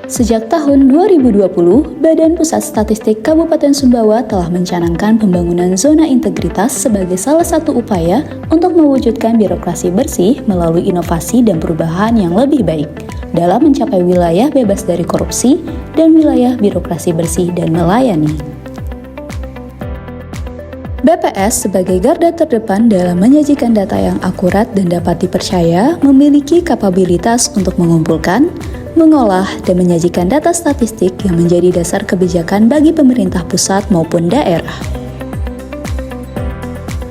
Sejak tahun 2020, Badan Pusat Statistik Kabupaten Sumbawa telah mencanangkan pembangunan zona integritas sebagai salah satu upaya untuk mewujudkan birokrasi bersih melalui inovasi dan perubahan yang lebih baik dalam mencapai wilayah bebas dari korupsi dan wilayah birokrasi bersih dan melayani. BPS sebagai garda terdepan dalam menyajikan data yang akurat dan dapat dipercaya memiliki kapabilitas untuk mengumpulkan, mengolah, dan menyajikan data statistik yang menjadi dasar kebijakan bagi pemerintah pusat maupun daerah.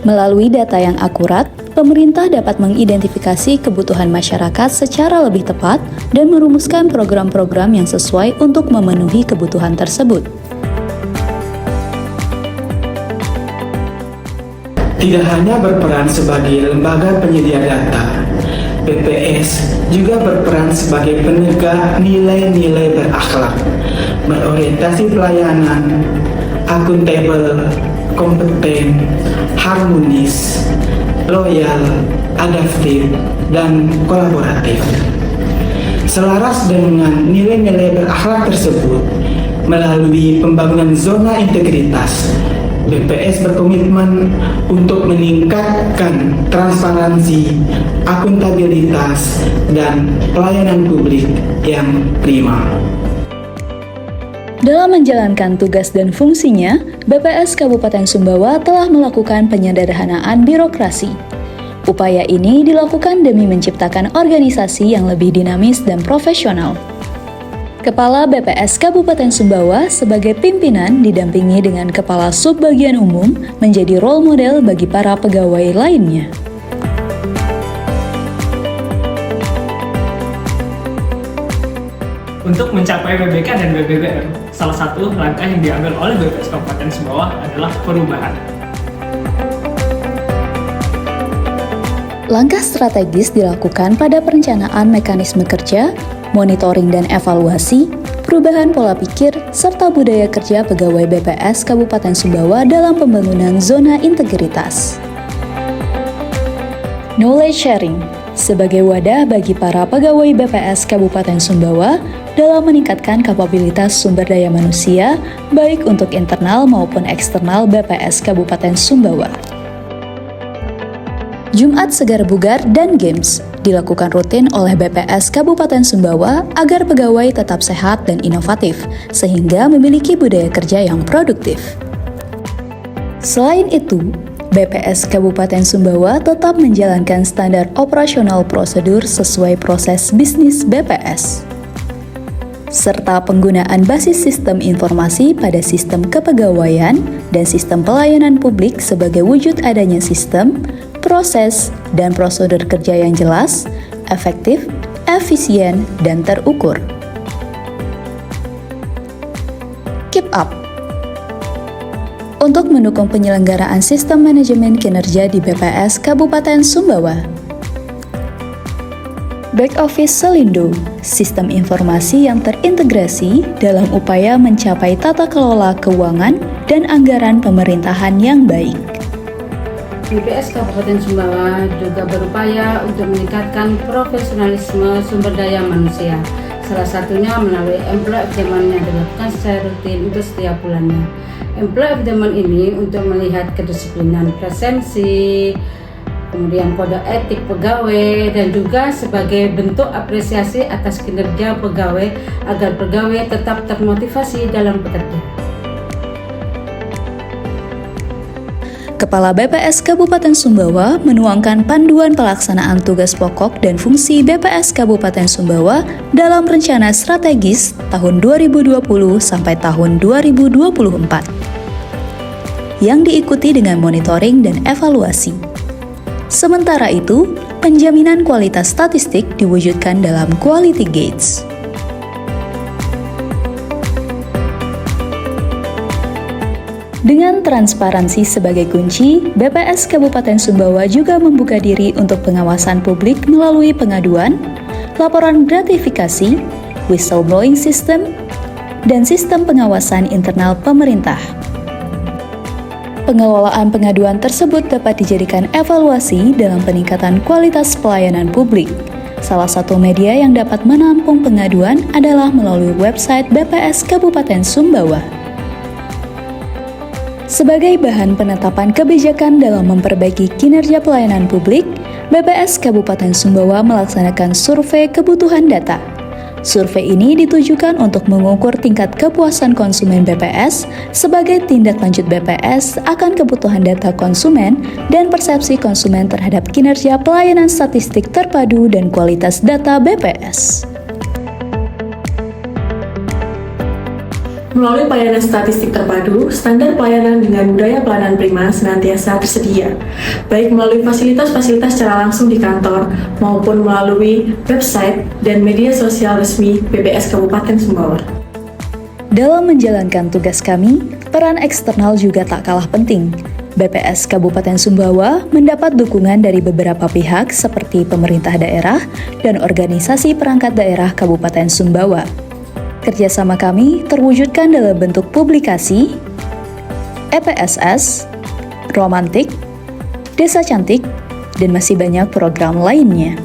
Melalui data yang akurat, pemerintah dapat mengidentifikasi kebutuhan masyarakat secara lebih tepat dan merumuskan program-program yang sesuai untuk memenuhi kebutuhan tersebut. Tidak hanya berperan sebagai lembaga penyedia data, BPS juga berperan sebagai penegak nilai-nilai berakhlak, berorientasi pelayanan, akuntabel, kompeten, harmonis, loyal, adaptif, dan kolaboratif. Selaras dengan nilai-nilai berakhlak tersebut, melalui pembangunan zona integritas, BPS berkomitmen untuk meningkatkan transparansi, akuntabilitas, dan pelayanan publik yang prima. Dalam menjalankan tugas dan fungsinya, BPS Kabupaten Sumbawa telah melakukan penyederhanaan birokrasi. Upaya ini dilakukan demi menciptakan organisasi yang lebih dinamis dan profesional. Kepala BPS Kabupaten Sumbawa sebagai pimpinan didampingi dengan Kepala Subbagian Umum menjadi role model bagi para pegawai lainnya. Untuk mencapai PBK dan BBBR, salah satu langkah yang diambil oleh BPS Kabupaten Sumbawa adalah perubahan. Langkah strategis dilakukan pada perencanaan mekanisme kerja, monitoring dan evaluasi, perubahan pola pikir, serta budaya kerja pegawai BPS Kabupaten Sumbawa dalam pembangunan zona integritas. Knowledge sharing sebagai wadah bagi para pegawai BPS Kabupaten Sumbawa dalam meningkatkan kapabilitas sumber daya manusia, baik untuk internal maupun eksternal BPS Kabupaten Sumbawa. Jumat Segar Bugar dan Games dilakukan rutin oleh BPS Kabupaten Sumbawa agar pegawai tetap sehat dan inovatif, sehingga memiliki budaya kerja yang produktif. Selain itu, BPS Kabupaten Sumbawa tetap menjalankan standar operasional prosedur sesuai proses bisnis BPS, serta penggunaan basis sistem informasi pada sistem kepegawaian dan sistem pelayanan publik sebagai wujud adanya sistem, proses, dan prosedur kerja yang jelas, efektif, efisien, dan terukur. Keep up. Untuk mendukung penyelenggaraan sistem manajemen kinerja di BPS Kabupaten Sumbawa. Back Office Selindo, sistem informasi yang terintegrasi dalam upaya mencapai tata kelola keuangan dan anggaran pemerintahan yang baik. BPS Kabupaten Sumbawa juga berupaya untuk meningkatkan profesionalisme sumber daya manusia. Salah satunya melalui Employee of the Month yang dilakukan secara rutin untuk setiap bulannya. Employee of the Month ini untuk melihat kedisiplinan presensi, kemudian kode etik pegawai, dan juga sebagai bentuk apresiasi atas kinerja pegawai agar pegawai tetap termotivasi dalam bekerja. Kepala BPS Kabupaten Sumbawa menuangkan panduan pelaksanaan tugas pokok dan fungsi BPS Kabupaten Sumbawa dalam rencana strategis tahun 2020 sampai tahun 2024 yang diikuti dengan monitoring dan evaluasi. Sementara itu, penjaminan kualitas statistik diwujudkan dalam Quality Gates. Dengan transparansi sebagai kunci, BPS Kabupaten Sumbawa juga membuka diri untuk pengawasan publik melalui pengaduan, laporan gratifikasi, whistleblowing system, dan sistem pengawasan internal pemerintah. Pengelolaan pengaduan tersebut dapat dijadikan evaluasi dalam peningkatan kualitas pelayanan publik, Salah satu media yang dapat menampung pengaduan adalah melalui website BPS Kabupaten Sumbawa. Sebagai bahan penetapan kebijakan dalam memperbaiki kinerja pelayanan publik, BPS Kabupaten Sumbawa melaksanakan survei kebutuhan data. Survei ini ditujukan untuk mengukur tingkat kepuasan konsumen BPS sebagai tindak lanjut BPS akan kebutuhan data konsumen dan persepsi konsumen terhadap kinerja pelayanan statistik terpadu dan kualitas data BPS. Melalui pelayanan statistik terpadu, standar pelayanan dengan budaya pelayanan prima senantiasa tersedia, baik melalui fasilitas-fasilitas secara langsung di kantor maupun melalui website dan media sosial resmi BPS Kabupaten Sumbawa. Dalam menjalankan tugas kami, peran eksternal juga tak kalah penting. BPS Kabupaten Sumbawa mendapat dukungan dari beberapa pihak seperti pemerintah daerah dan organisasi perangkat daerah Kabupaten Sumbawa. Kerjasama kami terwujudkan dalam bentuk publikasi, EPSS, Romantik, Desa Cantik, dan masih banyak program lainnya.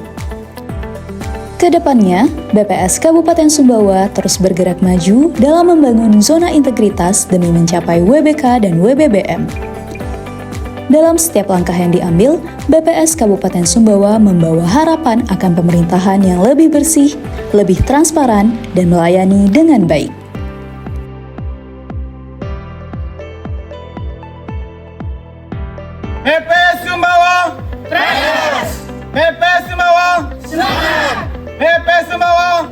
Kedepannya, BPS Kabupaten Sumbawa terus bergerak maju dalam membangun zona integritas demi mencapai WBK dan WBBM. Dalam setiap langkah yang diambil, BPS Kabupaten Sumbawa membawa harapan akan pemerintahan yang lebih bersih, lebih transparan, dan melayani dengan baik. BPS Sumbawa, BPS Sumbawa, BPS Sumbawa,